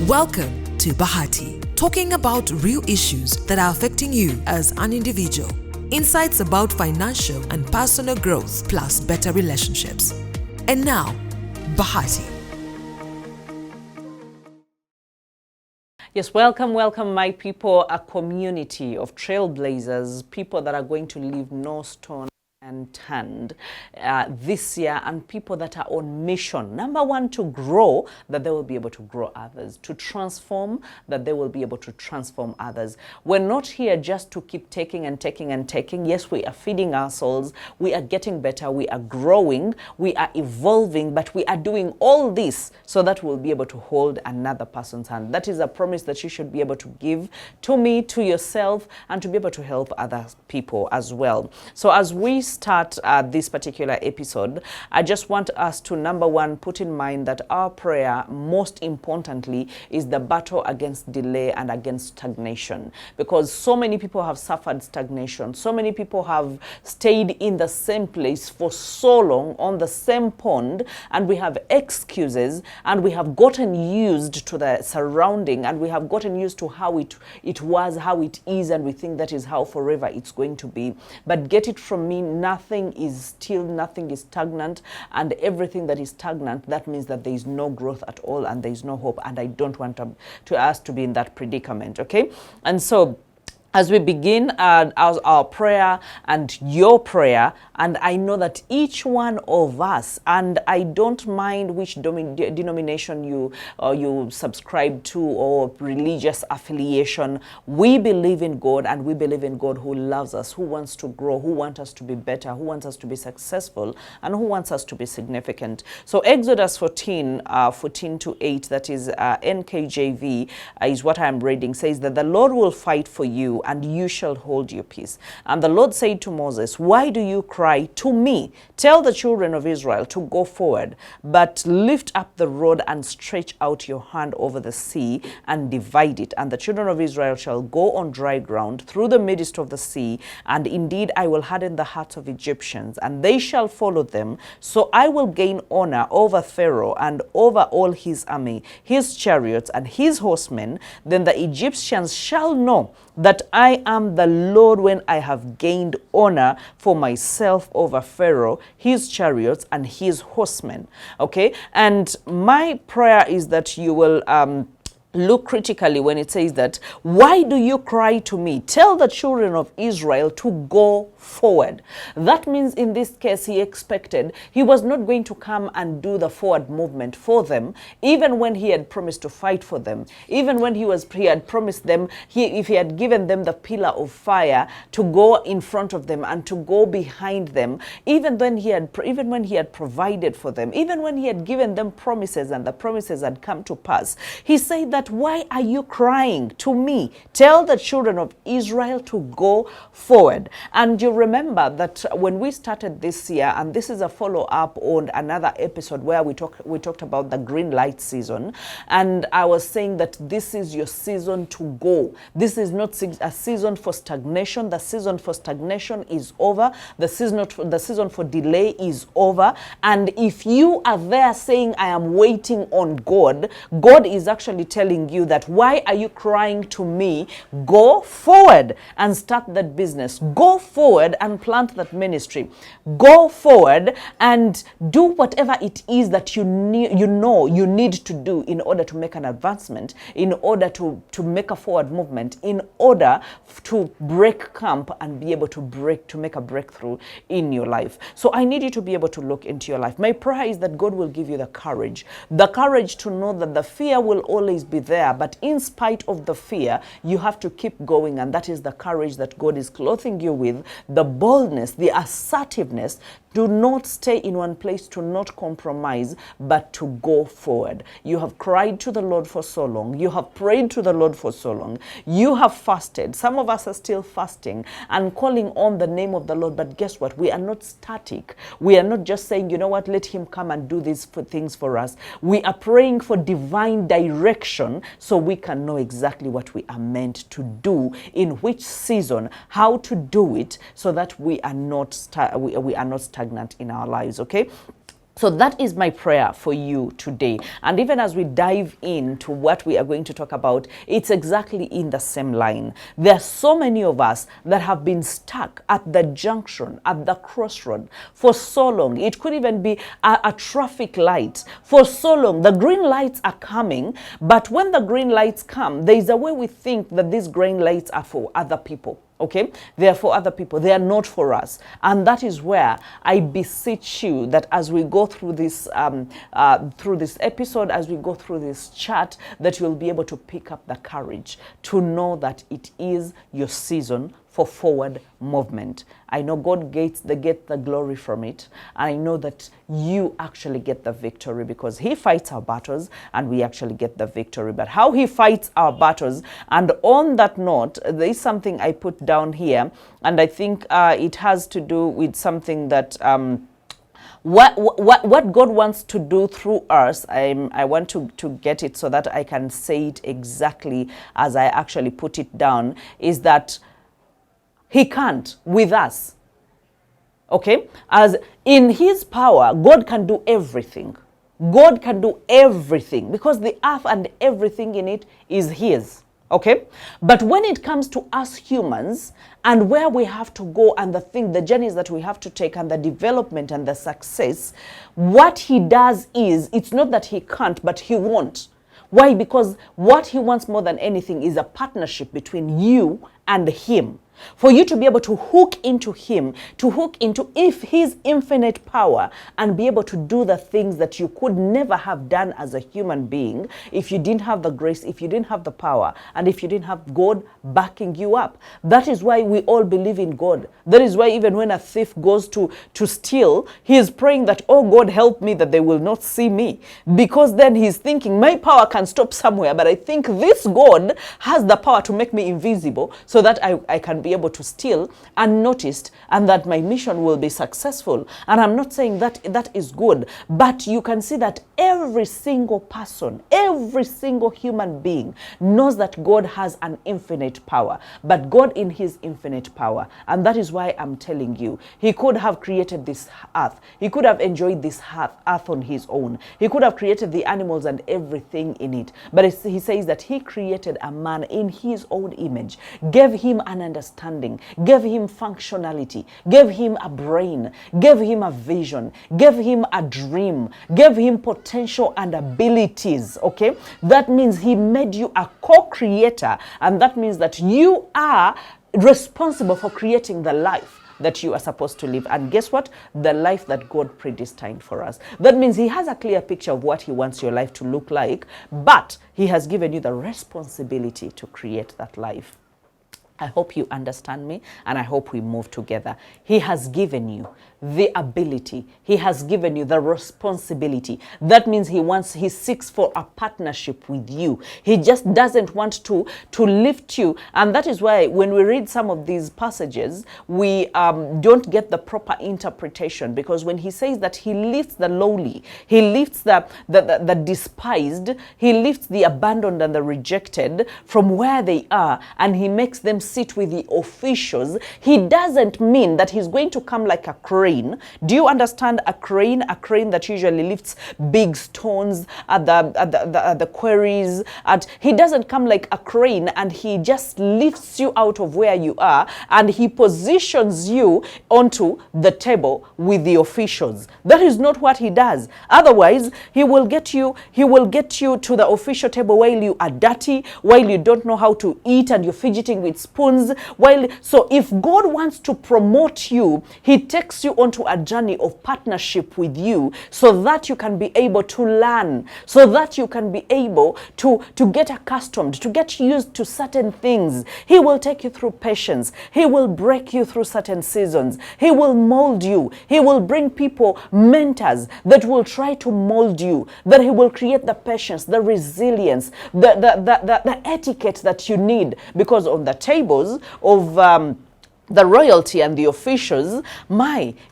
Welcome to Bahati, talking about real issues that are affecting you as an individual. Insights about financial and personal growth, plus better relationships. And now, Bahati. Yes, welcome my people, a community of trailblazers, people that are going to leave no stone unturned this year, and people that are on mission. Number one, to grow, that they will be able to grow others. To transform, that they will be able to transform others. We're not here just to keep taking and taking and taking. Yes, we are feeding our souls. We are getting better. We are growing. We are evolving. But we are doing all this so that we'll be able to hold another person's hand. That is a promise that you should be able to give to me, to yourself, and to be able to help other people as well. So as we start this particular episode, I just want us to, number one, put in mind that our prayer, most importantly, is the battle against delay and against stagnation. Because so many people have suffered stagnation. So many people have stayed in the same place for so long, on the same pond, and we have excuses, and we have gotten used to the surrounding, and we have gotten used to how it was, how it is, and we think that is how forever it's going to be. But get it from me, nothing is still, nothing is stagnant, and everything that is stagnant, that means that there is no growth at all and there is no hope, and I don't want to us to be in that predicament, okay? And so as we begin our prayer and your prayer, and I know that each one of us, and I don't mind which denomination you subscribe to or religious affiliation, we believe in God, and we believe in God who loves us, who wants to grow, who wants us to be better, who wants us to be successful, and who wants us to be significant. So Exodus 14 to 8, that is NKJV, is what I'm reading, says that the Lord will fight for you, and you shall hold your peace. And the Lord said to Moses, why do you cry to me? Tell the children of Israel to go forward, but lift up the rod and stretch out your hand over the sea and divide it. And the children of Israel shall go on dry ground through the midst of the sea. And indeed I will harden the hearts of Egyptians, and they shall follow them. So I will gain honor over Pharaoh and over all his army, his chariots and his horsemen. Then the Egyptians shall know that I am the Lord when I have gained honor for myself over Pharaoh, his chariots, and his horsemen. Okay? And my prayer is that you will look critically when it says that, why do you cry to me? Tell the children of Israel to go forward. That means in this case, he was not going to come and do the forward movement for them, even when he had promised to fight for them, even when he had promised them, if he had given them the pillar of fire to go in front of them and to go behind them, even when he had provided for them, even when he had given them promises and the promises had come to pass, he said that, why are you crying to me? Tell the children of Israel to go forward. And you remember that when we started this year, and this is a follow-up on another episode where we talked about the green light season, and I was saying that this is your season to go. This is not a season for stagnation. The season for stagnation is over. The season for delay is over. And if you are there saying, I am waiting on God, God is actually telling you that, why are you crying to me? Go forward and start that business. Go forward and plant that ministry. Go forward and do whatever it is that you need to do in order to make an advancement, in order to make a forward movement, in order to break camp and be able to make a breakthrough in your life. So I need you to be able to look into your life. My prayer is that God will give you the courage to know that the fear will always be there, but in spite of the fear, you have to keep going, and that is the courage that God is clothing you with, the boldness, the assertiveness. Do not stay in one place, to not compromise, but to go forward. You have cried to the Lord for so long. You have prayed to the Lord for so long. You have fasted. Some of us are still fasting and calling on the name of the Lord, but guess what? We are not static. We are not just saying, you know what, let him come and do these things for us. We are praying for divine direction so we can know exactly what we are meant to do, in which season, how to do it, so that we are not stagnant in our lives, okay? So that is my prayer for you today. And even as we dive into what we are going to talk about, it's exactly in the same line. There are so many of us that have been stuck at the junction, at the crossroad for so long. It could even be a traffic light for so long. The green lights are coming, but when the green lights come, there is a way we think that these green lights are for other people. Okay, they are for other people. They are not for us. And that is where I beseech you that as we go through this episode, as we go through this chat, that you'll be able to pick up the courage to know that it is your season for forward movement. I know God gets the glory from it. I know that you actually get the victory because he fights our battles and we actually get the victory. But how he fights our battles, and on that note, there is something I put down here, and I think it has to do with something that what God wants to do through us. I want to get it so that I can say it exactly as I actually put it down, is that he can't with us. Okay? As in his power, God can do everything. God can do everything because the earth and everything in it is his. Okay? But when it comes to us humans and where we have to go and the journeys that we have to take and the development and the success, what he does is, it's not that he can't, but he won't. Why? Because what he wants more than anything is a partnership between you and him. For you to be able to hook into him, to hook into his infinite power and be able to do the things that you could never have done as a human being if you didn't have the grace, if you didn't have the power, and if you didn't have God backing you up. That is why we all believe in God. That is why even when a thief goes to steal, he is praying that, oh God, help me that they will not see me. Because then he's thinking, my power can stop somewhere, but I think this God has the power to make me invisible so that I can be able to steal unnoticed and that my mission will be successful. And I'm not saying that is good, but you can see that every single person, every single human being knows that God has an infinite power, but God in his infinite power. And that is why I'm telling you, he could have created this earth. He could have enjoyed this earth on his own. He could have created the animals and everything in it. But he says that he created a man in his own image, gave him an understanding, gave him functionality, gave him a brain, gave him a vision, gave him a dream, gave him potential and abilities. Okay, that means he made you a co-creator, and that means that you are responsible for creating the life that you are supposed to live. And guess what? The life that God predestined for us. That means he has a clear picture of what he wants your life to look like, but he has given you the responsibility to create that life. I hope you understand me, and I hope we move together. He has given you the ability. He has given you the responsibility. That means he seeks for a partnership with you. He just doesn't want to lift you. And that is why when we read some of these passages, we don't get the proper interpretation, because when he says that he lifts the lowly, he lifts the despised, he lifts the abandoned and the rejected from where they are, and he makes them sit with the officials, he doesn't mean that he's going to come like a crane. Do you understand a crane? A crane that usually lifts big stones at the quarries. He doesn't come like a crane and he just lifts you out of where you are and he positions you onto the table with the officials. That is not what he does. Otherwise, he will get you to the official table while you are dirty, while you don't know how to eat and you're fidgeting with spoons. So if God wants to promote you, he takes you onto a journey of partnership with you so that you can be able to learn, so that you can be able to get accustomed, to get used to certain things. He will take you through patience. He will break you through certain seasons. He will mold you. He will bring people, mentors that will try to mold you, that he will create the patience, the resilience, the etiquette that you need, because on the tables of the royalty and the officials,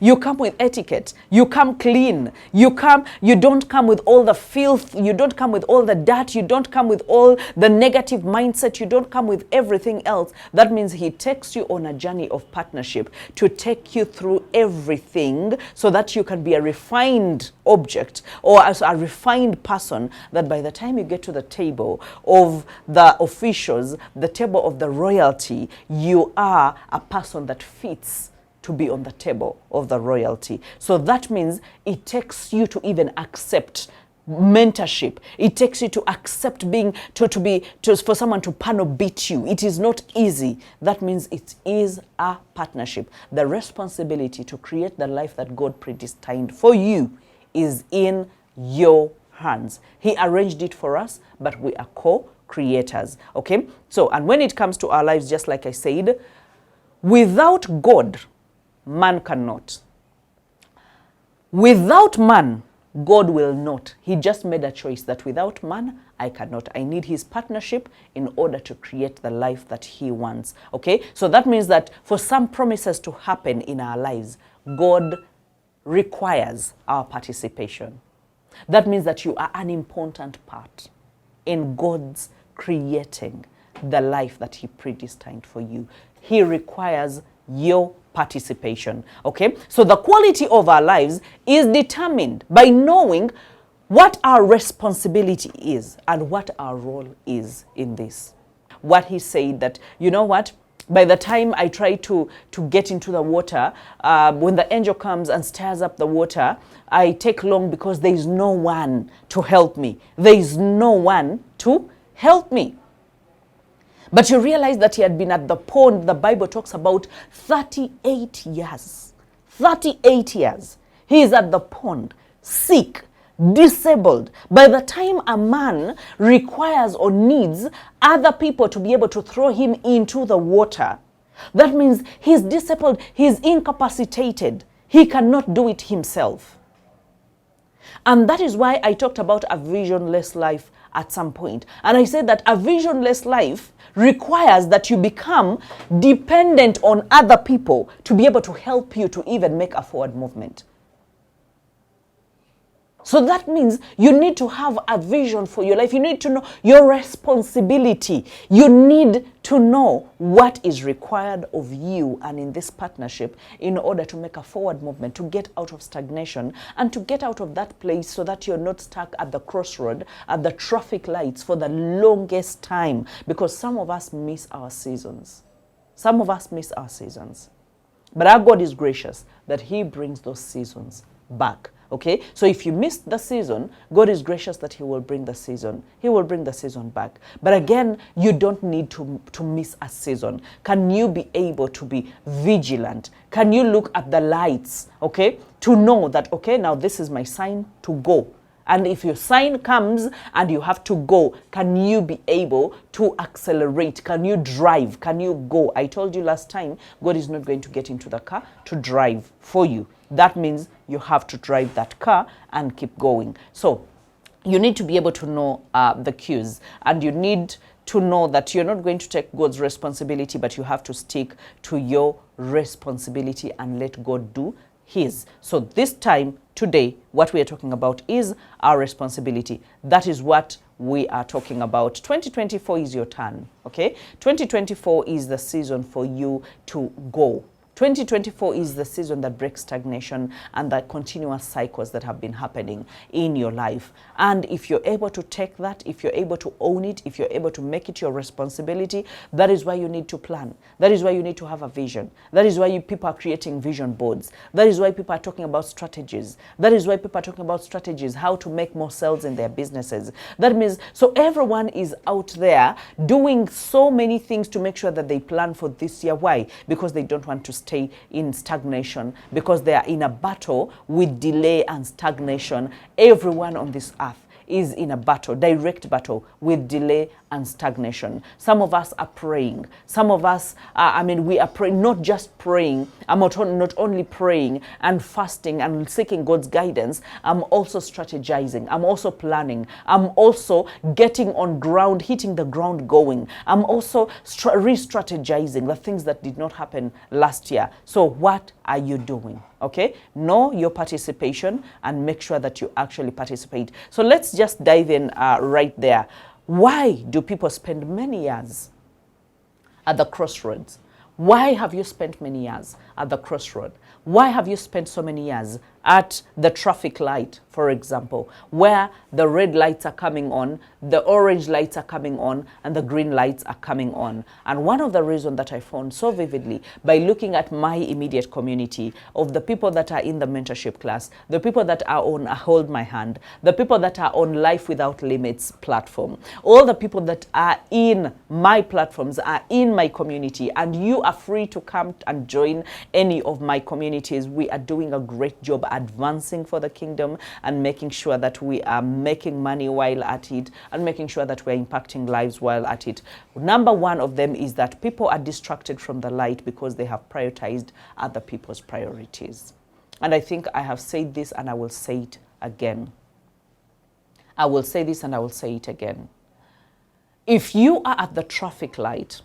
you come with etiquette, you come clean, you don't come with all the filth, you don't come with all the dirt, you don't come with all the negative mindset, you don't come with everything else. That means he takes you on a journey of partnership to take you through everything so that you can be a refined object or as a refined person that by the time you get to the table of the officials, the table of the royalty, you are a person that fits to be on the table of the royalty. So that means it takes you to even accept mentorship. It takes you to accept being for someone to panel beat you. It is not easy. That means it is a partnership. The responsibility to create the life that God predestined for you is in your hands. He arranged it for us, but we are co-creators. Okay? So, and when it comes to our lives, just like I said, without God, man cannot. Without man, God will not. He just made a choice that without man, I cannot. I need his partnership in order to create the life that he wants. Okay? So that means that for some promises to happen in our lives, God requires our participation. That means that you are an important part in God's creating the life that he predestined for you. He requires your participation. Okay, so the quality of our lives is determined by knowing what our responsibility is and what our role is in this. What he said that, you know what, by the time I try to get into the water, when the angel comes and stirs up the water, I take long because there is no one to help me. There is no one to help me. But you realize that he had been at the pond, the Bible talks about 38 years. 38 years. He is at the pond, sick, disabled. By the time a man requires or needs other people to be able to throw him into the water, that means he's disabled, he's incapacitated. He cannot do it himself. And that is why I talked about a visionless life at some point. And I said that a visionless life requires that you become dependent on other people to be able to help you to even make a forward movement. So that means you need to have a vision for your life. You need to know your responsibility. You need to know what is required of you and in this partnership in order to make a forward movement, to get out of stagnation and to get out of that place so that you're not stuck at the crossroad, at the traffic lights for the longest time. Because some of us miss our seasons. Some of us miss our seasons. But our God is gracious that he brings those seasons back. Okay, so if you missed the season, God is gracious that he will bring the season. He will bring the season back. But again, you don't need to miss a season. Can you be able to be vigilant? Can you look at the lights, okay, to know that, okay, now this is my sign to go. And if your sign comes and you have to go, can you be able to accelerate? Can you drive? Can you go? I told you last time, God is not going to get into the car to drive for you. That means you have to drive that car and keep going. So you need to be able to know the cues, and you need to know that you're not going to take God's responsibility, but you have to stick to your responsibility and let God do his. So this time, today, what we are talking about is our responsibility. That is what we are talking about. 2024 is your turn, okay? 2024 is the season for you to go. 2024 is the season that breaks stagnation and the continuous cycles that have been happening in your life. And if you're able to take that, if you're able to own it, if you're able to make it your responsibility, that is why you need to plan. That is why you need to have a vision. That is why people are creating vision boards. That is why people are talking about strategies. That is why people are talking about strategies, how to make more sales in their businesses. That means, so everyone is out there doing so many things to make sure that they plan for this year. Why? Because they don't want to stay in stagnation, because they are in a battle with delay and stagnation. Everyone on this earth is in a battle, direct battle with delay and stagnation. Some of us are praying. Some of us, we are praying, not just praying. I'm not only praying and fasting and seeking God's guidance. I'm also strategizing. I'm also planning. I'm also getting on ground, hitting the ground going. I'm also re-strategizing the things that did not happen last year. So what are you doing? Okay, know your participation and make sure that you actually participate. So let's just dive in right there. Why do people spend many years at the crossroads? Why have you spent many years at the crossroad? Why have you spent so many years at the traffic light, for example, where the red lights are coming on, the orange lights are coming on, and the green lights are coming on. And one of the reasons that I found so vividly by looking at my immediate community of the people that are in the mentorship class, the people that are on Hold My Hand, the people that are on Life Without Limits platform, all the people that are in my platforms are in my community, and you are free to come and join any of my communities. We are doing a great job advancing for the kingdom and making sure that we are making money while at it and making sure that we're impacting lives while at it. Number one of them is that people are distracted from the light because they have prioritized other people's priorities. And I think I have said this and I will say it again. I will say this and I will say it again. If you are at the traffic light,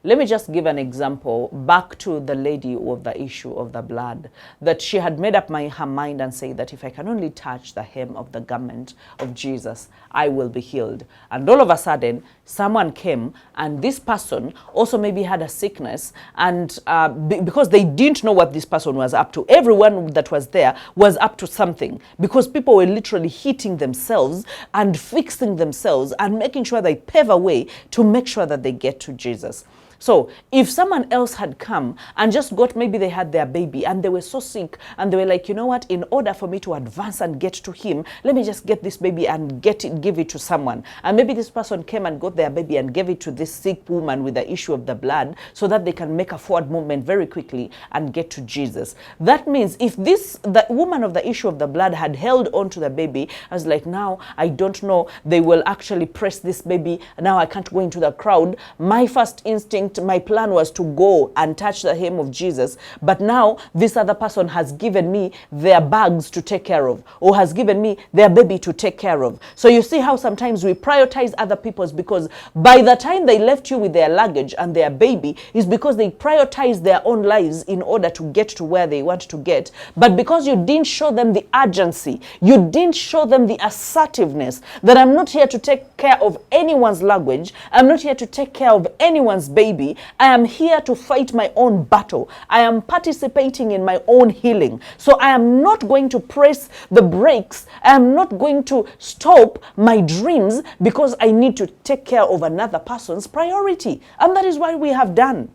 let me just give an example back to the lady of the issue of the blood, that she had made up her mind and said that if I can only touch the hem of the garment of Jesus, I will be healed. And all of a sudden, someone came, and this person also maybe had a sickness, and because they didn't know what this person was up to, everyone that was there was up to something, because people were literally hitting themselves and fixing themselves and making sure they pave a way to make sure that they get to Jesus. So if someone else had come and just got, maybe they had their baby and they were so sick and they were like, you know what, in order for me to advance and get to him, let me just get this baby and give it to someone. And maybe this person came and got their baby and gave it to this sick woman with the issue of the blood so that they can make a forward movement very quickly and get to Jesus. That means if the woman of the issue of the blood had held on to the baby, I was like, now I don't know, they will actually press this baby. Now I can't go into the crowd. My first instinct, my plan was to go and touch the hem of Jesus, but now this other person has given me their bags to take care of, or has given me their baby to take care of. So you see how sometimes we prioritize other people's, because by the time they left you with their luggage and their baby is because they prioritized their own lives in order to get to where they want to get. But because you didn't show them the urgency, you didn't show them the assertiveness that I'm not here to take care of anyone's luggage, I'm not here to take care of anyone's baby, I am here to fight my own battle. I am participating in my own healing. So I am not going to press the brakes. I am not going to stop my dreams because I need to take care of another person's priority. And that is what we have done.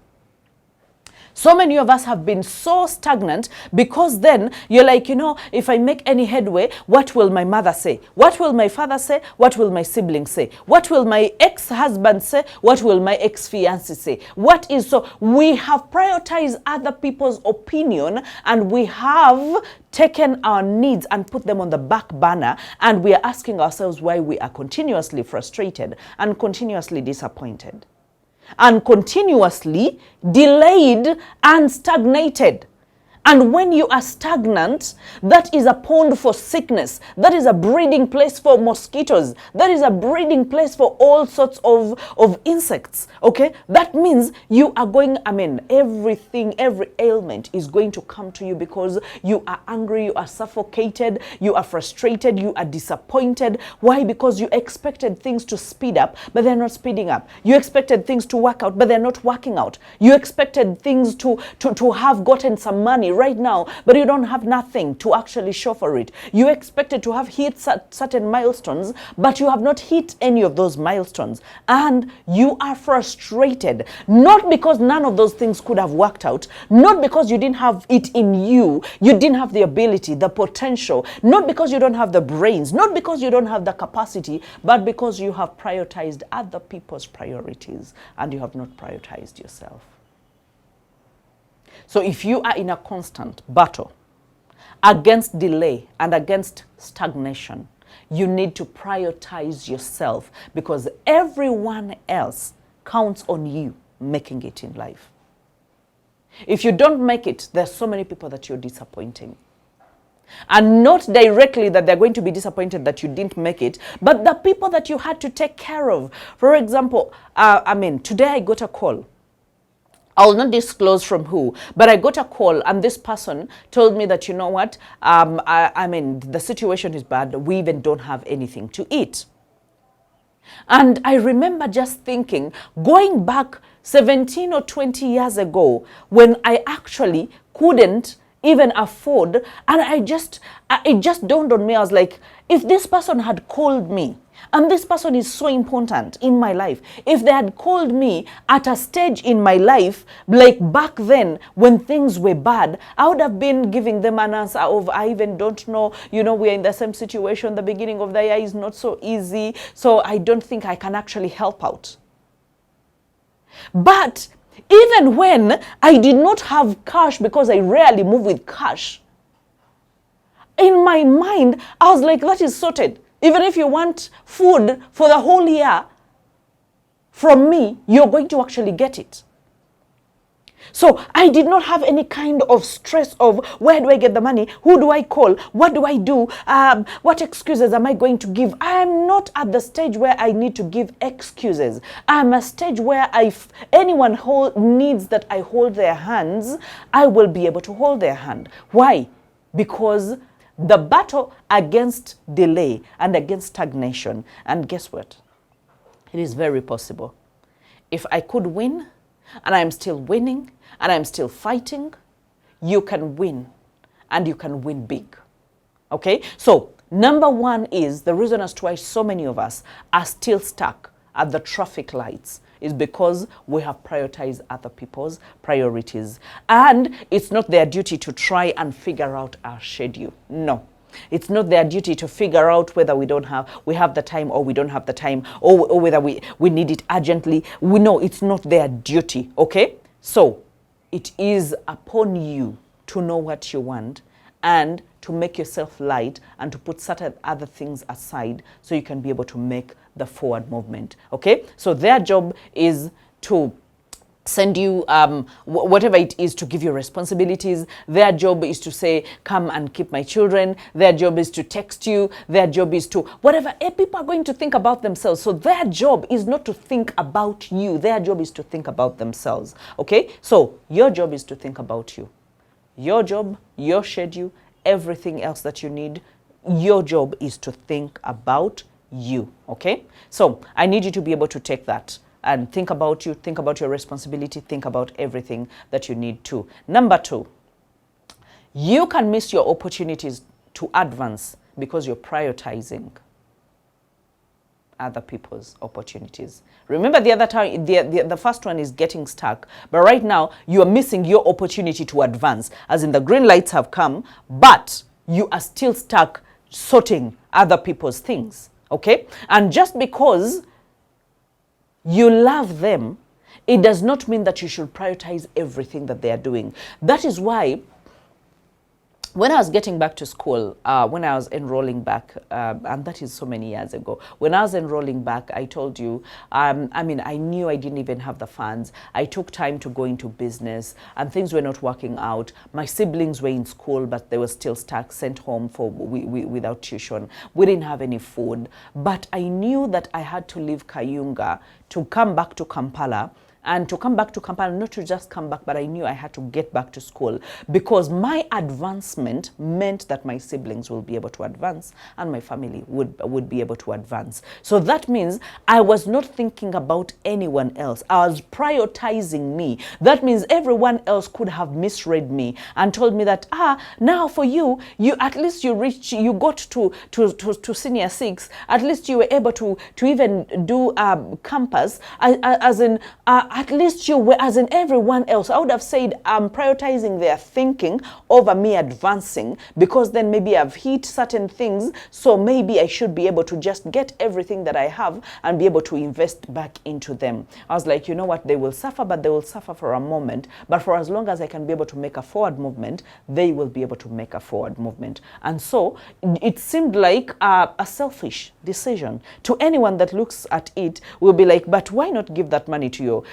So many of us have been so stagnant because then you're like, you know, if I make any headway, what will my mother say? What will my father say? What will my siblings say? What will my ex-husband say? What will my ex-fiancé say? So we have prioritized other people's opinion, and we have taken our needs and put them on the back burner, and we are asking ourselves why we are continuously frustrated and continuously disappointed and continuously delayed and stagnated. And when you are stagnant, that is a pond for sickness. That is a breeding place for mosquitoes. That is a breeding place for all sorts of insects. Okay? That means you are going, everything, every ailment is going to come to you because you are angry, you are suffocated, you are frustrated, you are disappointed. Why? Because you expected things to speed up, but they're not speeding up. You expected things to work out, but they're not working out. You expected things to have gotten some money right now, but you don't have nothing to actually show for it. You expected to have hit certain milestones, but you have not hit any of those milestones. And you are frustrated, not because none of those things could have worked out, not because you didn't have it in you, you didn't have the ability, the potential, not because you don't have the brains, not because you don't have the capacity, but because you have prioritized other people's priorities and you have not prioritized yourself. So if you are in a constant battle against delay and against stagnation, you need to prioritize yourself, because everyone else counts on you making it in life. If you don't make it, there's so many people that you're disappointing. And not directly that they're going to be disappointed that you didn't make it, but the people that you had to take care of. For example, today I got a call. I'll not disclose from who, but I got a call and this person told me that, you know what, the situation is bad. We even don't have anything to eat. And I remember just thinking, going back 17 or 20 years ago, when I actually couldn't even afford. And it just dawned on me. I was like, if this person had called me, and this person is so important in my life, if they had called me at a stage in my life, like back then when things were bad, I would have been giving them an answer of, I even don't know, we're in the same situation. The beginning of the year is not so easy, so I don't think I can actually help out. But even when I did not have cash, because I rarely move with cash, in my mind, I was like, that is sorted. Even if you want food for the whole year from me, you're going to actually get it. So I did not have any kind of stress of where do I get the money? Who do I call? What do I do? What excuses am I going to give? I am not at the stage where I need to give excuses. I'm a stage where if anyone needs that I hold their hands, I will be able to hold their hand. Why? Because the battle against delay and against stagnation, and guess what? It is very possible. If I could win, and I'm still winning, and I'm still fighting, you can win, and you can win big. Okay? So, number one is the reason as to why so many of us are still stuck at the traffic lights is because we have prioritized other people's priorities. And it's not their duty to try and figure out our schedule. No. It's not their duty to figure out whether we have the time or we don't have the time, or whether we need it urgently. We know it's not their duty, okay? So it is upon you to know what you want and to make yourself light and to put certain other things aside so you can be able to make the forward movement, okay? So their job is to send you whatever it is, to give you responsibilities. Their job is to say, come and keep my children. Their job is to text you. Their job is to whatever. People are going to think about themselves. So their job is not to think about you. Their job is to think about themselves. Okay? So your job is to think about you. Your job, your schedule, everything else that you need, your job is to think about you. Okay? So I need you to be able to take that and think about you, think about your responsibility, think about everything that you need to. Number two, you can miss your opportunities to advance because you're prioritizing other people's opportunities. Remember the other time, the first one is getting stuck, but right now you are missing your opportunity to advance, as in the green lights have come, but you are still stuck sorting other people's things, okay? And just because you love them, it does not mean that you should prioritize everything that they are doing. That is why when I was getting back to school, when I was enrolling back, and that is so many years ago, when I was enrolling back, I told you, I knew I didn't even have the funds. I took time to go into business and things were not working out. My siblings were in school, but they were still stuck, sent home without tuition. We didn't have any food. But I knew that I had to leave Kayunga to come back to Kampala. And to come back to Kampala, not to just come back, but I knew I had to get back to school because my advancement meant that my siblings will be able to advance and my family would be able to advance. So that means I was not thinking about anyone else. I was prioritizing me. That means everyone else could have misread me and told me that, now for you at least you got to senior 6, at least you were able to even do campus, as in at least you were, as in everyone else. I would have said I'm prioritizing their thinking over me advancing, because then maybe I've hit certain things, so maybe I should be able to just get everything that I have and be able to invest back into them. I was like, you know what, they will suffer, but they will suffer for a moment, but for as long as I can be able to make a forward movement, they will be able to make a forward movement. And so it seemed like a selfish decision. To anyone that looks at it will be like, but why not give that money to your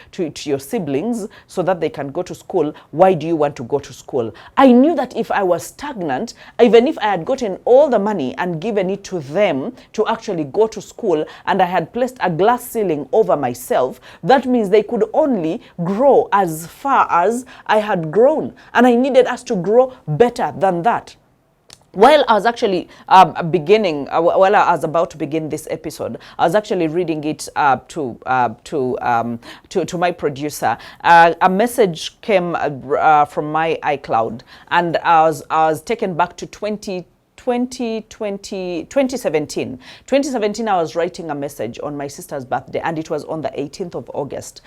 siblings so that they can go to school? Why do you want to go to school? I knew that if I was stagnant, even if I had gotten all the money and given it to them to actually go to school, and I had placed a glass ceiling over myself, that means they could only grow as far as I had grown. And I needed us to grow better than that. while I was actually while I was about to begin this episode, I was actually reading it to my producer. A message came from my iCloud, and I was taken back to 2017. 2017, I was writing a message on my sister's birthday, and it was on the 18th of August,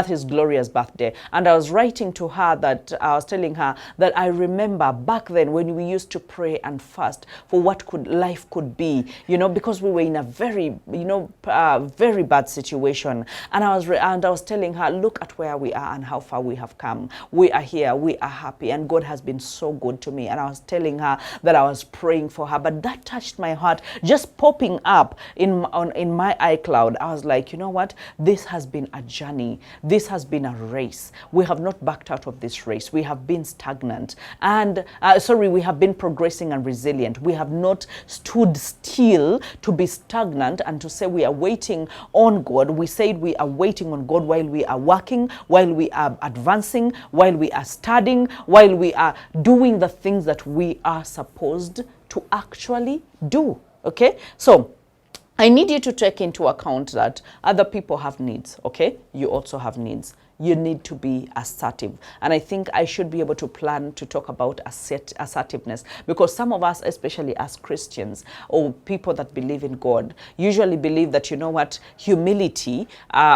His Gloria's birthday. And I was writing to her that I was telling her that I remember back then when we used to pray and fast for what life could be, because we were in a very, very bad situation. And I was telling her, look at where we are and how far we have come. We are here, we are happy, and God has been so good to me. And I was telling her that I was praying for her, but that touched my heart, just popping up in my iCloud. I was like, you know what, this has been a journey, this has been a race. We have not backed out of this race. We have been stagnant, and we have been progressing and resilient. We have not stood still to be stagnant and to say we are waiting on God. We said we are waiting on God while we are working, while we are advancing, while we are studying, while we are doing the things that we are supposed to actually do. Okay, so I need you to take into account that other people have needs. Okay, you also have needs. You need to be assertive. And I think I should be able to plan to talk about assertiveness, because some of us, especially as Christians or people that believe in God, usually believe that, humility,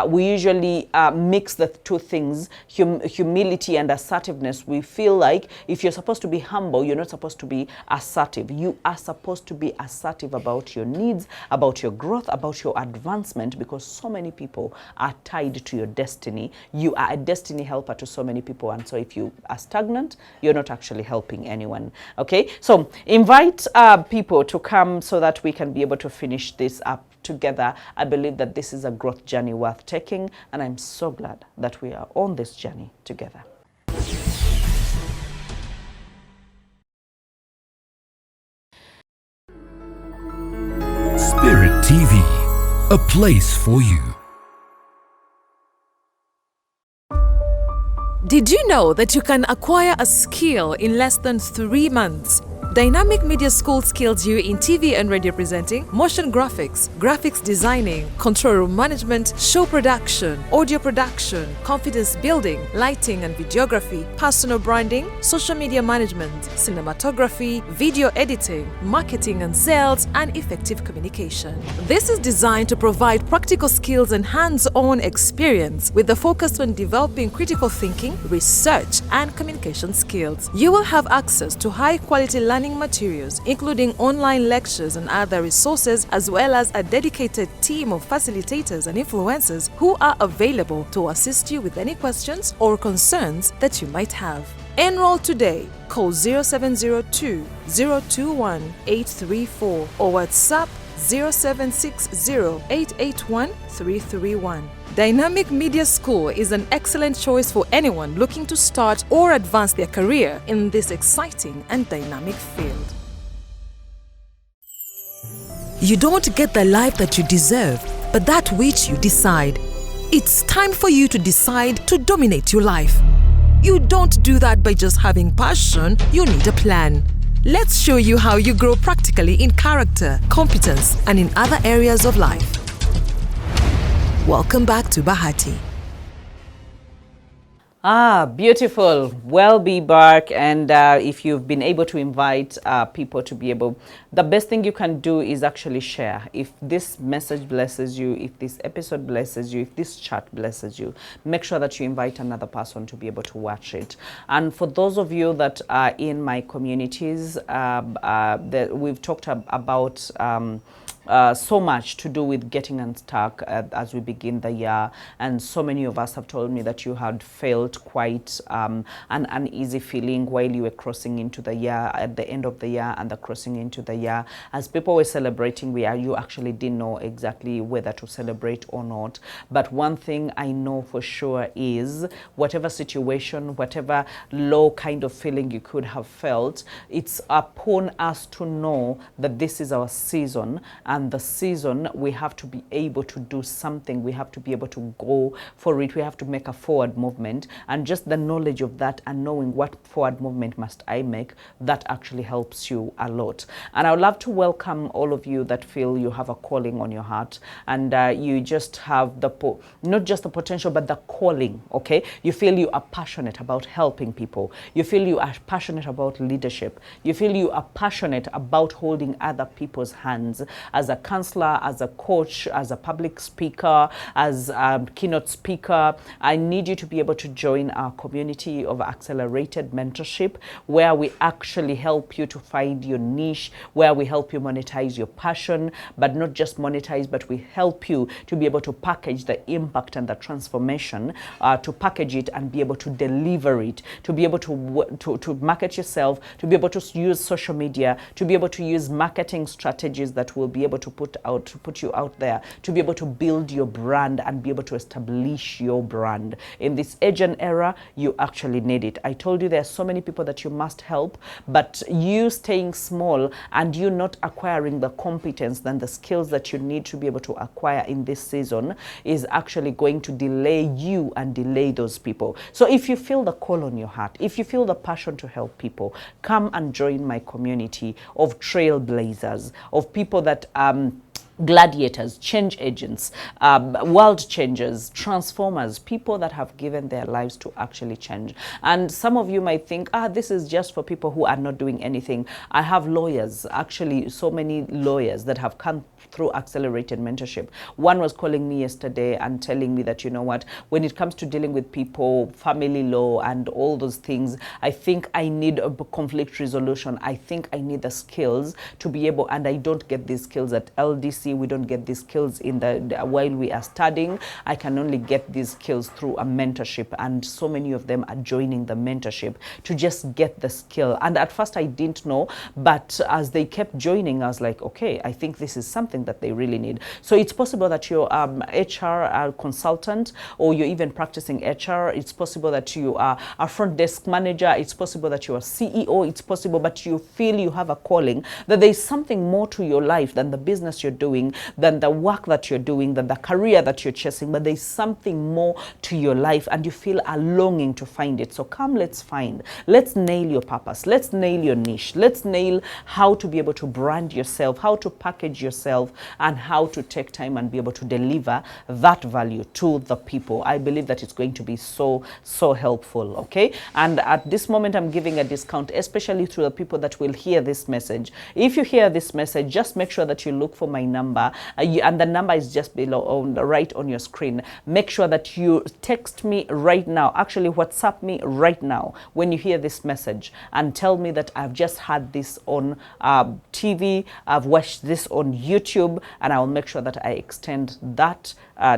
we usually mix the two things, humility and assertiveness. We feel like if you're supposed to be humble, you're not supposed to be assertive. You are supposed to be assertive about your needs, about your growth, about your advancement, because so many people are tied to your destiny. You are a destiny helper to so many people, and so if you are stagnant, you're not actually helping anyone. Okay, so invite people to come so that we can be able to finish this up together. I believe that this is a growth journey worth taking, and I'm so glad that we are on this journey together. Spirit TV, a place for you. Did you know that you can acquire a skill in less than 3 months? Dynamic Media School skills you in TV and radio presenting, motion graphics, graphics designing, control room management, show production, audio production, confidence building, lighting and videography, personal branding, social media management, cinematography, video editing, marketing and sales, and effective communication. This is designed to provide practical skills and hands-on experience with the focus on developing critical thinking, research, and communication skills. You will have access to high-quality learning materials, including online lectures and other resources, as well as a dedicated team of facilitators and influencers who are available to assist you with any questions or concerns that you might have. Enroll today. Call 0702 021 834 or WhatsApp 0760 881 331. Dynamic Media School is an excellent choice for anyone looking to start or advance their career in this exciting and dynamic field. You don't get the life that you deserve, but that which you decide. It's time for you to decide to dominate your life. You don't do that by just having passion, you need a plan. Let's show you how you grow practically in character, competence, and in other areas of life. Welcome back to Bahati. Beautiful. Well, be back, and if you've been able to invite people to be able, the best thing you can do is actually share. If this message blesses you, if this episode blesses you, if this chat blesses you, make sure that you invite another person to be able to watch it. And for those of you that are in my communities, we've talked about so much to do with getting unstuck as we begin the year, and so many of us have told me that you had felt quite an uneasy feeling while you were crossing into the year, at the end of the year and the crossing into the year. As people were celebrating, you actually didn't know exactly whether to celebrate or not. But one thing I know for sure is whatever situation, whatever low kind of feeling you could have felt, it's upon us to know that this is our season, and and the season, we have to be able to do something. We have to be able to go for it. We have to make a forward movement, and just the knowledge of that and knowing what forward movement must I make, that actually helps you a lot. And I would love to welcome all of you that feel you have a calling on your heart, and you just have the not just the potential but the calling. Okay, you feel you are passionate about helping people, you feel you are passionate about leadership, you feel you are passionate about holding other people's hands as a counselor, as a coach, as a public speaker, as a keynote speaker. I need you to be able to join our community of accelerated mentorship, where we actually help you to find your niche, where we help you monetize your passion, but not just monetize, but we help you to be able to package the impact and the transformation, to package it and be able to deliver it, to be able to market yourself, to be able to use social media, to be able to use marketing strategies that will be able to put you out there, to be able to build your brand and be able to establish your brand. In this age and era, you actually need it. I told you there are so many people that you must help, but you staying small and you not acquiring the competence and the skills that you need to be able to acquire in this season is actually going to delay you and delay those people. So if you feel the call on your heart, if you feel the passion to help people, come and join my community of trailblazers, of people that gladiators, change agents, world changers, transformers, people that have given their lives to actually change. And some of you might think, this is just for people who are not doing anything. I have lawyers, actually so many lawyers that have come through accelerated mentorship. One was calling me yesterday and telling me that, you know what, when it comes to dealing with people, family law and all those things, I think I need a conflict resolution. I think I need the skills to be able, and I don't get these skills at LDC. We don't get these skills in while we are studying. I can only get these skills through a mentorship, and so many of them are joining the mentorship to just get the skill. And at first I didn't know, but as they kept joining, I was like, okay, I think this is something that they really need. So it's possible that you're HR consultant, or you're even practicing HR. It's possible that you are a front desk manager. It's possible that you're a CEO. It's possible, but you feel you have a calling, that there's something more to your life than the business you're doing, than the work that you're doing, than the career that you're chasing, but there's something more to your life and you feel a longing to find it. So come, let's nail your purpose, let's nail your niche, let's nail how to be able to brand yourself, how to package yourself, and how to take time and be able to deliver that value to the people. I believe that it's going to be so helpful. Okay, and at this moment I'm giving a discount, especially to the people that will hear this message. If you hear this message, just make sure that you look for my number, and the number is just below, right on your screen. Make sure that you text me right now, actually WhatsApp me right now when you hear this message, and tell me that I've just had this on TV, I've watched this on YouTube, and I will make sure that I extend that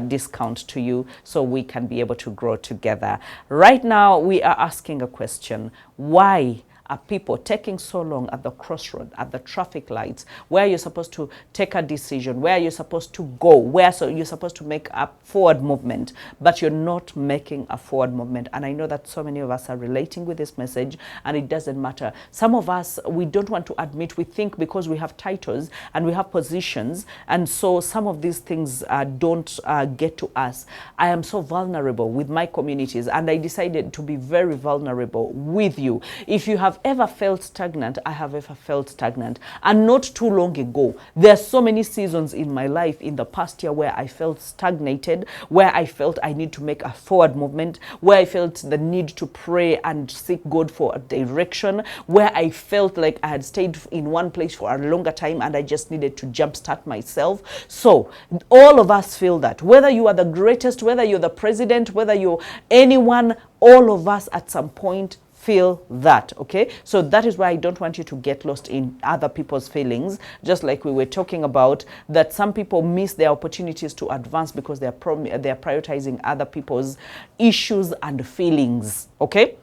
discount to you so we can be able to grow together. Right now we are asking a question: why are people taking so long at the crossroad, at the traffic lights, where you're supposed to take a decision, where you're supposed to go, where you're supposed to make a forward movement, but you're not making a forward movement? And I know that so many of us are relating with this message, and it doesn't matter. Some of us, we don't want to admit, we think because we have titles and we have positions, and so some of these things don't get to us. I am so vulnerable with my communities, and I decided to be very vulnerable with you. If you have ever felt stagnant, I have ever felt stagnant, and not too long ago. There are so many seasons in my life in the past year where I felt stagnated, where I felt I need to make a forward movement, where I felt the need to pray and seek God for a direction, where I felt like I had stayed in one place for a longer time and I just needed to jumpstart myself. So all of us feel that, whether you are the greatest, whether you're the president, whether you're anyone, all of us at some point feel that. Okay, so that is why I don't want you to get lost in other people's feelings, just like we were talking about, that some people miss their opportunities to advance because they're prioritizing other people's issues and feelings. Okay,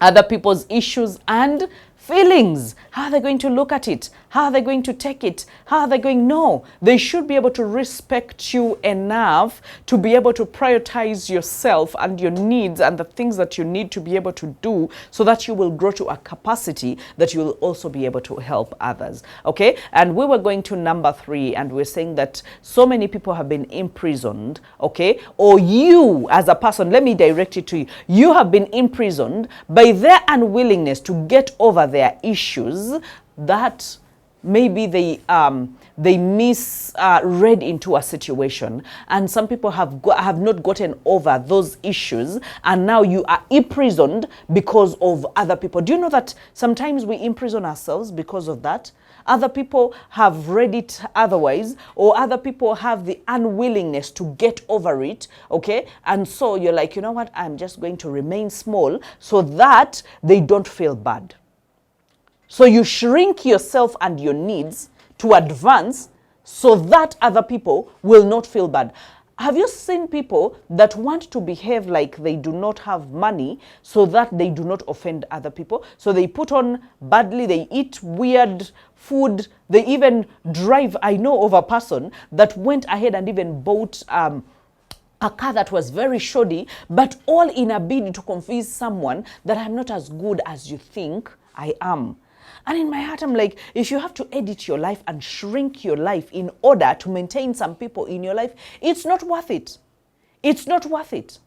other people's issues and feelings. How are they going to look at it? How are they going to take it? How are they going? No, they should be able to respect you enough to be able to prioritize yourself and your needs and the things that you need to be able to do, so that you will grow to a capacity that you will also be able to help others. Okay, and we were going to number 3, and we're saying that so many people have been imprisoned. Okay, or you as a person, let me direct it to you. You have been imprisoned by their unwillingness to get over their issues that maybe they misread into a situation, and some people have not gotten over those issues, and now you are imprisoned because of other people. Do you know that sometimes we imprison ourselves because of that? Other people have read it otherwise, or other people have the unwillingness to get over it, okay? And so you're like, you know what, I'm just going to remain small so that they don't feel bad. So you shrink yourself and your needs to advance so that other people will not feel bad. Have you seen people that want to behave like they do not have money so that they do not offend other people? So they put on badly, they eat weird food, they even drive. I know of a person that went ahead and even bought a car that was very shoddy, but all in a bid to convince someone that I'm not as good as you think I am. And in my heart, I'm like, if you have to edit your life and shrink your life in order to maintain some people in your life, it's not worth it. It's not worth it.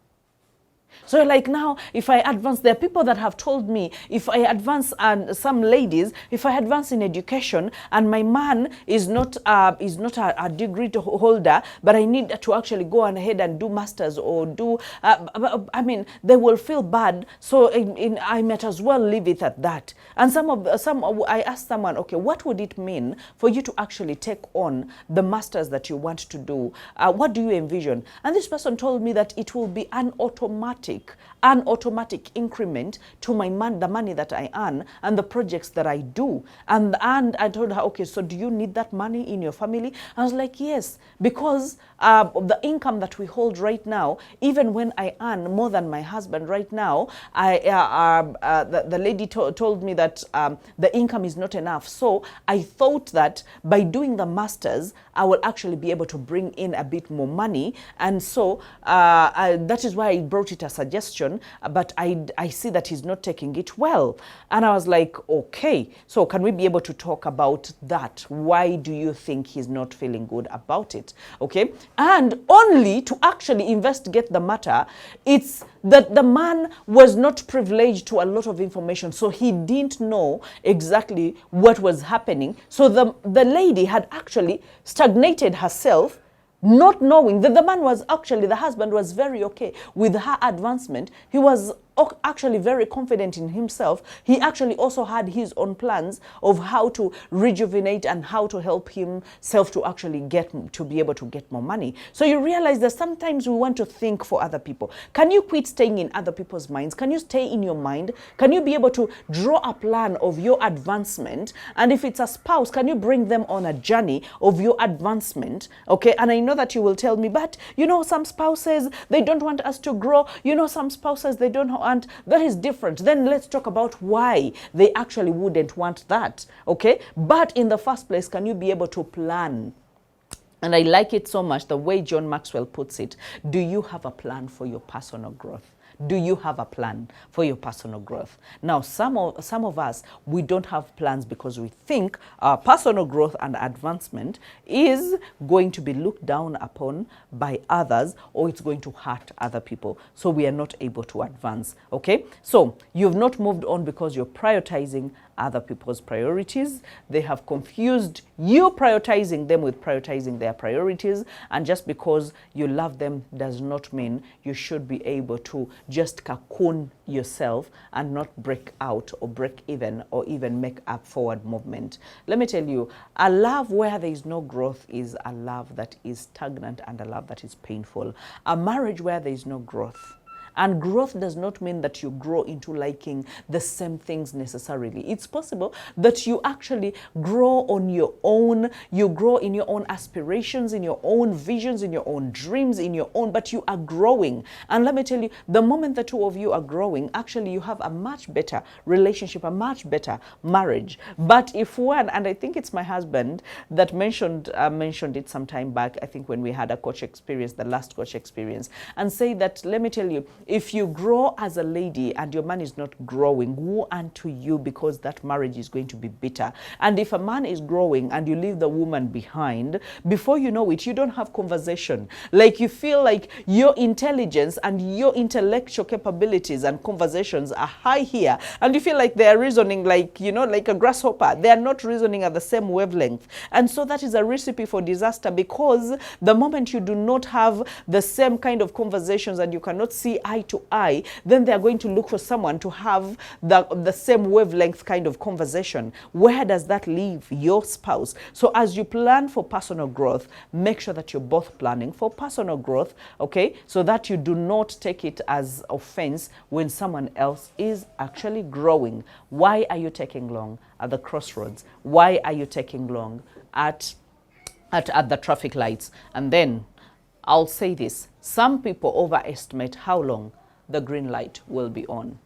So like now, if I advance, there are people that have told me, if I advance, and some ladies, if I advance in education and my man is not a degree holder, but I need to actually go on ahead and do masters or do, I mean, they will feel bad. So I might as well leave it at that. And I asked someone, okay, what would it mean for you to actually take on the masters that you want to do? What do you envision? And this person told me that it will be an automatic increment to the money that I earn and the projects that I do. And I told her, okay, so do you need that money in your family? I was like, yes, because the income that we hold right now, even when I earn more than my husband right now, the lady told me that the income is not enough. So I thought that by doing the masters, I will actually be able to bring in a bit more money. And so that is why I brought it a suggestion, but I see that he's not taking it well. And I was like, okay, so can we be able to talk about that? Why do you think he's not feeling good about it? Okay, and only to actually investigate the matter, it's that the man was not privileged to a lot of information, so he didn't know exactly what was happening. So the lady had actually stagnated herself, not knowing that the husband was very okay with her advancement. He was actually very confident in himself. He actually also had his own plans of how to rejuvenate and how to help himself to actually be able to get more money. So you realize that sometimes we want to think for other people. Can you quit staying in other people's minds? Can you stay in your mind? Can you be able to draw a plan of your advancement? And if it's a spouse, can you bring them on a journey of your advancement? Okay, and I know that you will tell me, but you know, some spouses, they don't want us to grow. You know, some spouses, they don't want. That is different. Then let's talk about why they actually wouldn't want that. Okay, but in the first place, can you be able to plan? And I like it so much, the way John Maxwell puts it. Do you have a plan for your personal growth? Do you have a plan for your personal growth? Now, some of us, we don't have plans because we think our personal growth and advancement is going to be looked down upon by others, or it's going to hurt other people. So we are not able to advance, okay? So you've not moved on because you're prioritizing other people's priorities. They have confused you prioritizing them with prioritizing their priorities. And just because you love them does not mean you should be able to just cocoon yourself and not break out or break even or even make a forward movement. Let me tell you, a love where there is no growth is a love that is stagnant and a love that is painful. A marriage where there is no growth And growth does not mean that you grow into liking the same things necessarily. It's possible that you actually grow on your own, you grow in your own aspirations, in your own visions, in your own dreams, in your own, but you are growing. And let me tell you, the moment the two of you are growing, actually you have a much better relationship, a much better marriage. But if one, and I think it's my husband that mentioned it some time back, I think when we had a coach experience, the last coach experience, and say that, let me tell you, if you grow as a lady and your man is not growing, woe unto you, because that marriage is going to be bitter. And if a man is growing and you leave the woman behind, before you know it, you don't have conversation. Like you feel like your intelligence and your intellectual capabilities and conversations are high here, and you feel like they are reasoning like, you know, like a grasshopper. They are not reasoning at the same wavelength. And so that is a recipe for disaster, because the moment you do not have the same kind of conversations and you cannot see eye to eye, then they are going to look for someone to have the same wavelength kind of conversation. Where does that leave your spouse? So as you plan for personal growth, make sure that you're both planning for personal growth, okay? So that you do not take it as offense when someone else is actually growing. Why are you taking long at the crossroads? Why are you taking long at the traffic lights? And then I'll say this, some people overestimate how long the green light will be on.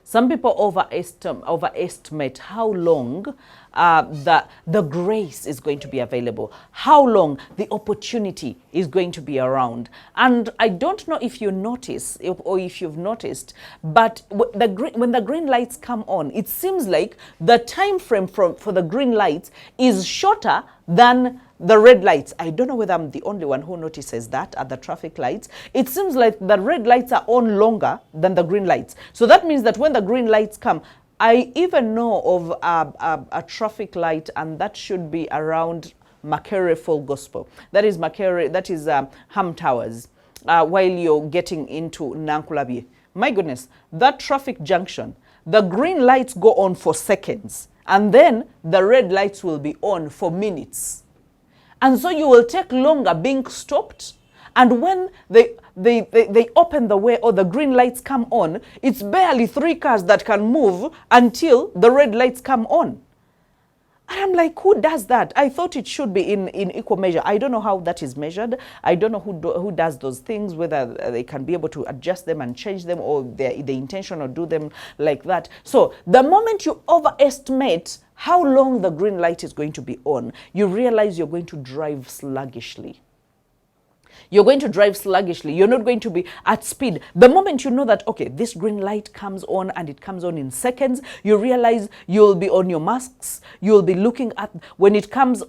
Some people overestimate how long the grace is going to be available, how long the opportunity is going to be around. And I don't know if you notice or if you've noticed, but when the green lights come on, it seems like the time frame for the green lights is shorter than the red lights. I don't know whether I'm the only one who notices that at the traffic lights. It seems like the red lights are on longer than the green lights. So that means that when the green lights come, I even know of a traffic light, and that should be around Makere Full Gospel. That is Makere, that is Ham Towers, while you're getting into Nankulabi. My goodness, that traffic junction, the green lights go on for seconds, and then the red lights will be on for minutes. And so you will take longer being stopped. And when they open the way or the green lights come on, it's barely 3 cars that can move until the red lights come on. And I'm like, who does that? I thought it should be in equal measure. I don't know how that is measured. I don't know who does those things, whether they can be able to adjust them and change them, or the intention or do them like that. So the moment you overestimate how long the green light is going to be on, you realize you're going to drive sluggishly. You're going to drive sluggishly. You're not going to be at speed. The moment you know that, okay, this green light comes on and it comes on in seconds, you realize you'll be on your masks. You'll be looking at, when it turns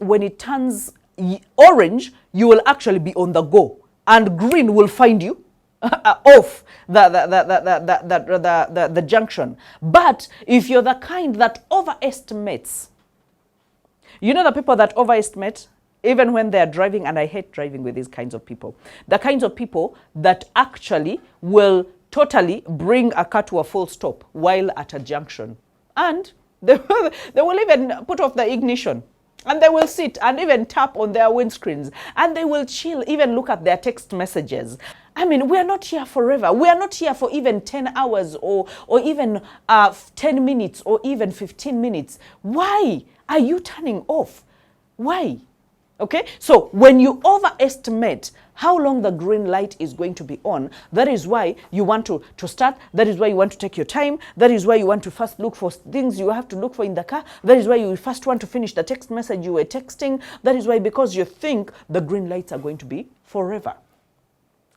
orange, you will actually be on the go. And green will find you off the junction. But if you're the kind that overestimates, you know the people that overestimate, even when they're driving, and I hate driving with these kinds of people, the kinds of people that actually will totally bring a car to a full stop while at a junction. And they will even put off the ignition, and they will sit and even tap on their windscreens, and they will chill, even look at their text messages. I mean, we are not here forever. We are not here for even 10 hours or even 10 minutes or even 15 minutes. Why are you turning off? Why? Okay, so when you overestimate how long the green light is going to be on, that is why you want to start, that is why you want to take your time, that is why you want to first look for things you have to look for in the car, that is why you first want to finish the text message you were texting, that is why, because you think the green lights are going to be forever.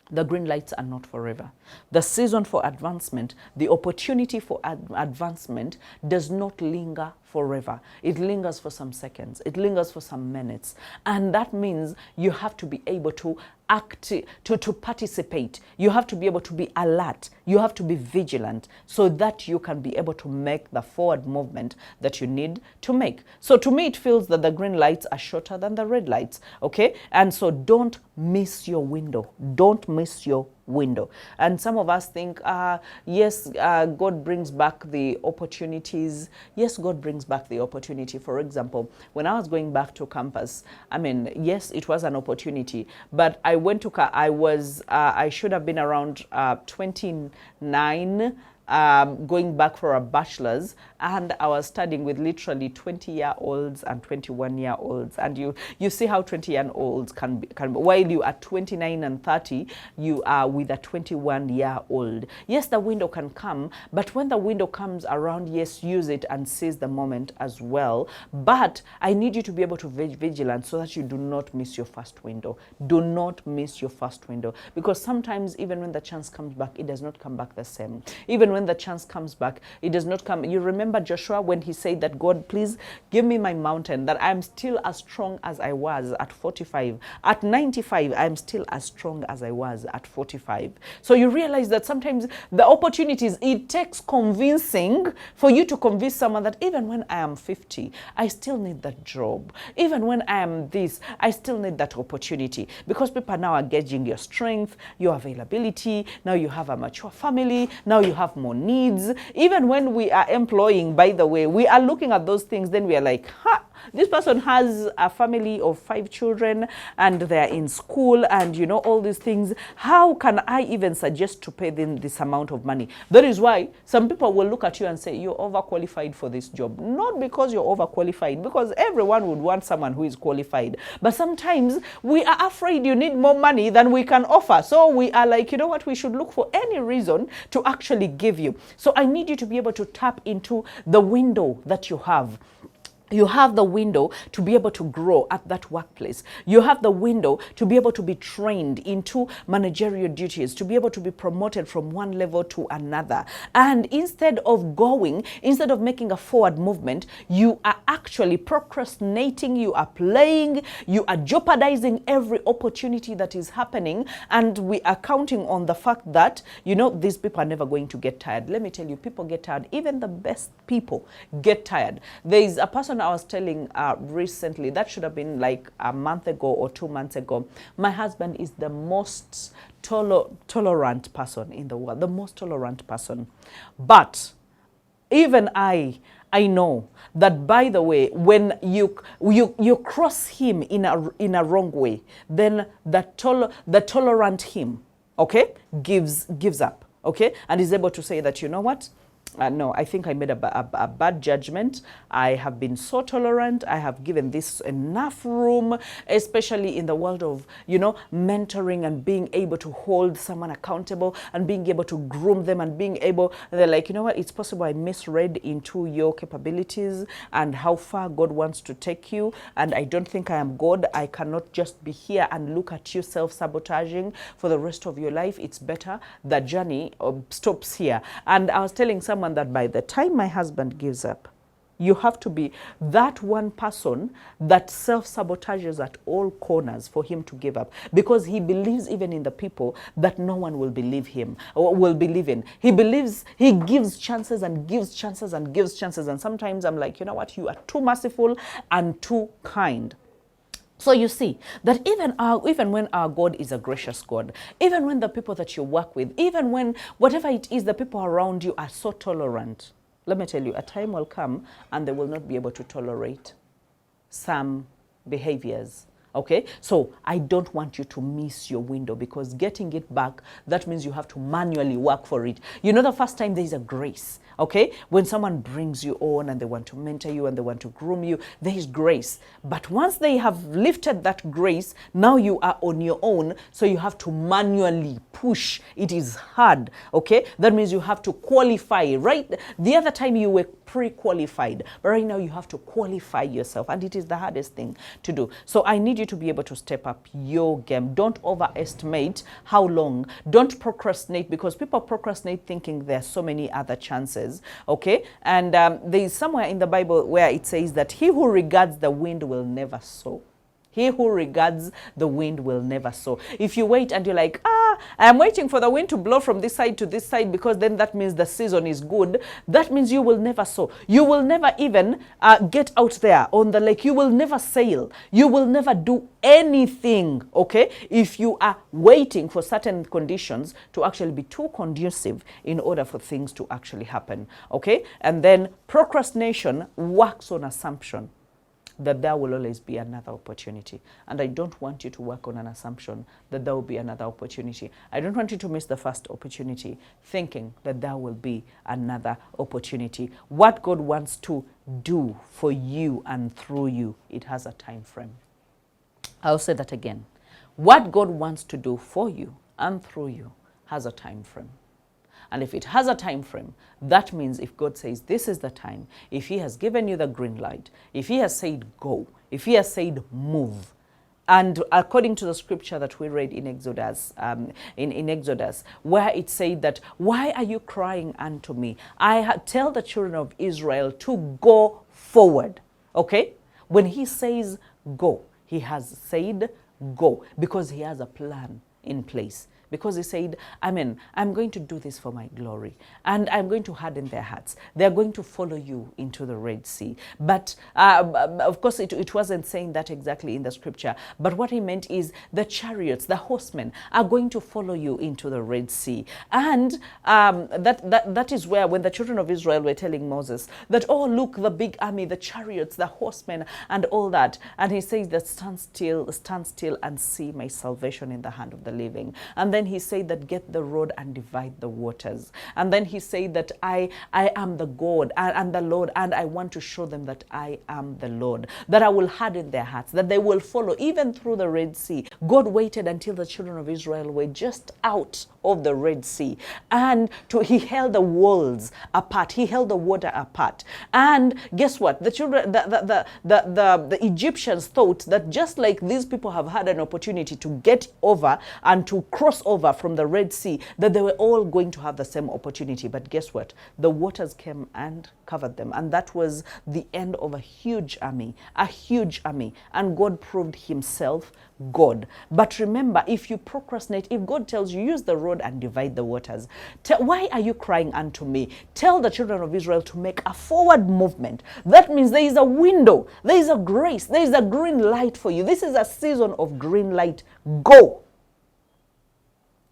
The green lights are not forever. The season for advancement, the opportunity for advancement does not linger forever. It lingers for some seconds. It lingers for some minutes. And that means you have to be able to to participate. You have to be able to be alert. You have to be vigilant so that you can be able to make the forward movement that you need to make. So to me, it feels that the green lights are shorter than the red lights, okay? And so don't miss your window. Don't miss your window. And some of us think, yes, God brings back the opportunities. Yes, God brings back the opportunity. For example, when I was going back to campus, I mean, yes, it was an opportunity, but I went to, I should have been around 29, going back for a bachelor's, and I was studying with literally 20-year-olds and 21-year-olds, and you see how 20-year-olds can be, while you are 29 and 30, you are with a 21-year-old. Yes, the window can come, but when the window comes around, yes, use it and seize the moment as well. But I need you to be able to be vigilant so that you do not miss your first window. Do not miss your first window, because sometimes even when the chance comes back, it does not come back the same. Even when the chance comes back, it does not come. You remember Joshua when he said that, God, please give me my mountain, that I'm still as strong as I was at 45. At 95, I'm still as strong as I was at 45. So you realize that sometimes the opportunities, it takes convincing for you to convince someone that even when I am 50, I still need that job. Even when I am this, I still need that opportunity. Because people now are gauging your strength, your availability. Now you have a mature family. Now you have more needs. Even when we are employing, by the way, we are looking at those things, then we are like, ha, this person has a family of 5 children and they're in school and you know all these things. How can I even suggest to pay them this amount of money? That is why some people will look at you and say you're overqualified for this job. Not because you're overqualified, because everyone would want someone who is qualified. But sometimes we are afraid you need more money than we can offer. So we are like, you know what, we should look for any reason to actually give you. So I need you to be able to tap into the window that you have. You have the window to be able to grow at that workplace. You have the window to be able to be trained into managerial duties, to be able to be promoted from one level to another. And instead of making a forward movement, you are actually procrastinating, you are playing, you are jeopardizing every opportunity that is happening. And we are counting on the fact that, you know, these people are never going to get tired. Let me tell you, people get tired. Even the best people get tired. There is a person I was telling recently, that should have been like a month ago or 2 months ago. My husband is the most tolerant person in the world, the most tolerant person. But even I know that, by the way, when you cross him in a wrong way, then the tolerant him, okay, gives up, okay, and is able to say that, you know what, no, I think I made a bad judgment. I have been so tolerant. I have given this enough room, especially in the world of, you know, mentoring and being able to hold someone accountable and being able to groom them and being able, they're like, you know what, it's possible I misread into your capabilities and how far God wants to take you. And I don't think I am God. I cannot just be here and look at you self-sabotaging for the rest of your life. It's better the journey stops here. And I was telling someone that by the time my husband gives up, you have to be that one person that self-sabotages at all corners for him to give up, because he believes even in the people that no one will believe him or will believe in. He believes, he gives chances and gives chances and gives chances. And sometimes I'm like, you know what, you are too merciful and too kind. So you see that even when our God is a gracious God, even when the people that you work with, even when whatever it is, the people around you are so tolerant, let me tell you, a time will come and they will not be able to tolerate some behaviors. Okay, so I don't want you to miss your window, because getting it back, that means you have to manually work for it. You know, the first time there is a grace. Okay, when someone brings you on and they want to mentor you and they want to groom you, there is grace. But once they have lifted that grace, now you are on your own. So you have to manually push. It is hard. Okay, that means you have to qualify, right? The other time you were pre-qualified, but right now you have to qualify yourself, and it is the hardest thing to do. So I need you to be able to step up your game. Don't overestimate how long. Don't procrastinate, because people procrastinate thinking there are so many other chances. Okay, and there is somewhere in the Bible where it says that he who regards the wind will never sow. He who regards the wind will never sow. If you wait and you're like, I'm waiting for the wind to blow from this side to this side because then that means the season is good, that means you will never sow. You will never even get out there on the lake. You will never sail. You will never do anything, okay, if you are waiting for certain conditions to actually be too conducive in order for things to actually happen, okay? And then procrastination works on assumption that there will always be another opportunity. And I don't want you to work on an assumption that there will be another opportunity. I don't want you to miss the first opportunity thinking that there will be another opportunity. What God wants to do for you and through you, it has a time frame. I'll say that again. What God wants to do for you and through you has a time frame. And if it has a time frame, that means if God says this is the time, if he has given you the green light, if he has said go, if he has said move, and according to the scripture that we read in Exodus, where it said that, why are you crying unto me? Tell the children of Israel to go forward, okay? When he says go, he has said go because he has a plan in place. Because he said, Amen, I'm going to do this for my glory. And I'm going to harden their hearts. They're going to follow you into the Red Sea. But of course, it wasn't saying that exactly in the scripture. But what he meant is the chariots, the horsemen are going to follow you into the Red Sea. And that is where when the children of Israel were telling Moses that, oh, look, the big army, the chariots, the horsemen and all that. And he says that stand still and see my salvation in the hand of the living. And then he said that get the rod and divide the waters. And then he said that I am the God and the Lord, and I want to show them that I am the Lord, that I will harden their hearts, that they will follow even through the Red Sea. God waited until the children of Israel were just out of the Red Sea, and he held the walls apart. He held the water apart. And guess what? The children, the Egyptians thought that just like these people have had an opportunity to get over and to cross over from the Red Sea, that they were all going to have the same opportunity. But guess what? The waters came and covered them. And that was the end of a huge army. And God proved himself God. But remember, if you procrastinate, if God tells you, use the rod and divide the waters, why are you crying unto me? Tell the children of Israel to make a forward movement. That means there is a window, there is a grace, there is a green light for you. This is a season of green light. Go.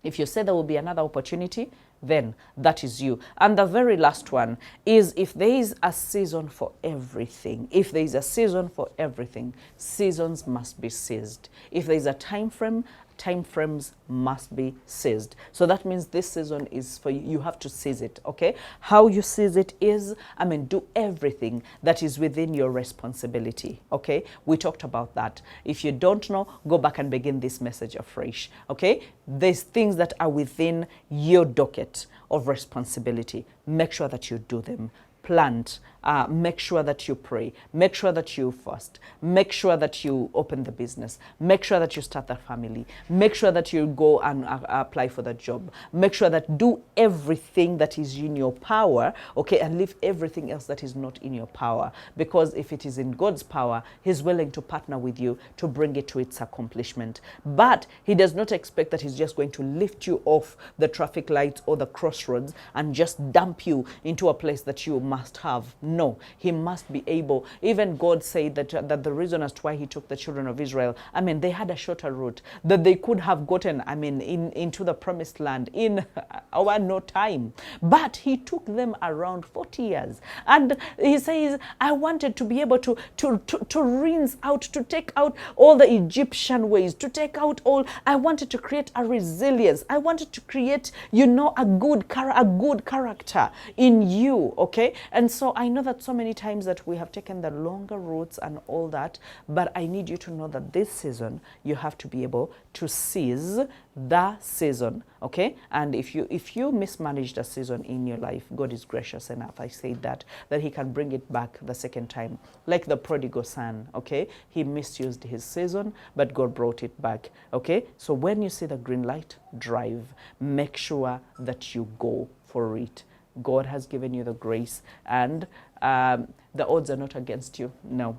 If you say there will be another opportunity, then that is you. And the very last one is, if there is a season for everything, if there is a season for everything, seasons must be seized. If there is a time frame, time frames must be seized. So that means this season is for you. You have to seize it, okay? How you seize it is, do everything that is within your responsibility, okay? We talked about that. If you don't know, go back and begin this message afresh, okay? There's things that are within your docket of responsibility. Make sure that you do them. Plant, make sure that you pray, make sure that you fast, make sure that you open the business, make sure that you start the family, make sure that you go and apply for the job, make sure that do everything that is in your power, okay, and leave everything else that is not in your power. Because if it is in God's power, he's willing to partner with you to bring it to its accomplishment. But he does not expect that he's just going to lift you off the traffic lights or the crossroads and just dump you into a place that you must have. No, he must be able. Even God said that the reason as to why he took the children of Israel, they had a shorter route that they could have gotten, into the promised land in no time. But he took them around 40 years. And he says, I wanted to be able to rinse out, to take out all the Egyptian ways, to take out all, I wanted to create a resilience. I wanted to create, a good character in you, okay? And so I know that so many times that we have taken the longer routes and all that, but I need you to know that this season, you have to be able to seize the season, okay? And if you mismanaged a season in your life, God is gracious enough, I say that he can bring it back the second time. Like the prodigal son, okay? He misused his season, but God brought it back, okay? So when you see the green light, drive. Make sure that you go for it. God has given you the grace, and the odds are not against you. No.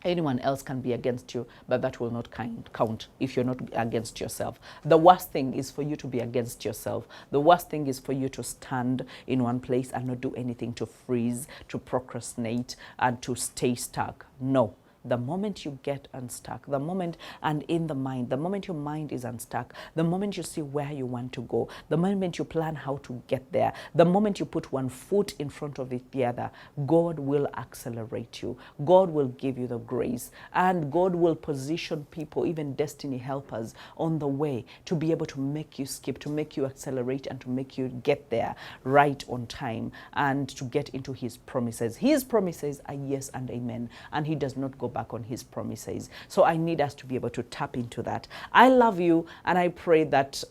Anyone else can be against you, but that will not count if you're not against yourself. The worst thing is for you to be against yourself. The worst thing is for you to stand in one place and not do anything, to freeze, to procrastinate, and to stay stuck. No. The moment you get unstuck, the moment, and in the mind, the moment your mind is unstuck, the moment you see where you want to go, the moment you plan how to get there, the moment you put one foot in front of the other, God will accelerate you. God will give you the grace, and God will position people, even destiny helpers, on the way to be able to make you skip, to make you accelerate, and to make you get there right on time, and to get into His promises. His promises are yes and amen, and He does not go back on His promises. So I need us to be able to tap into that. I love you, and I pray that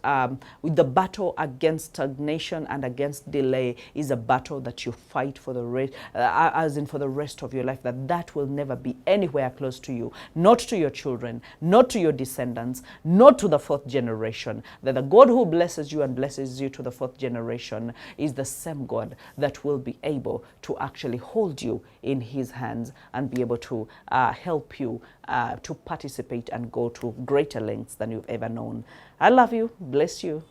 with the battle against stagnation and against delay is a battle that you fight for the rest, as in for the rest of your life, that will never be anywhere close to you, not to your children, not to your descendants, not to the fourth generation. That the God who blesses you and blesses you to the fourth generation is the same God that will be able to actually hold you in His hands and be able to help you to participate and go to greater lengths than you've ever known. I love you. Bless you.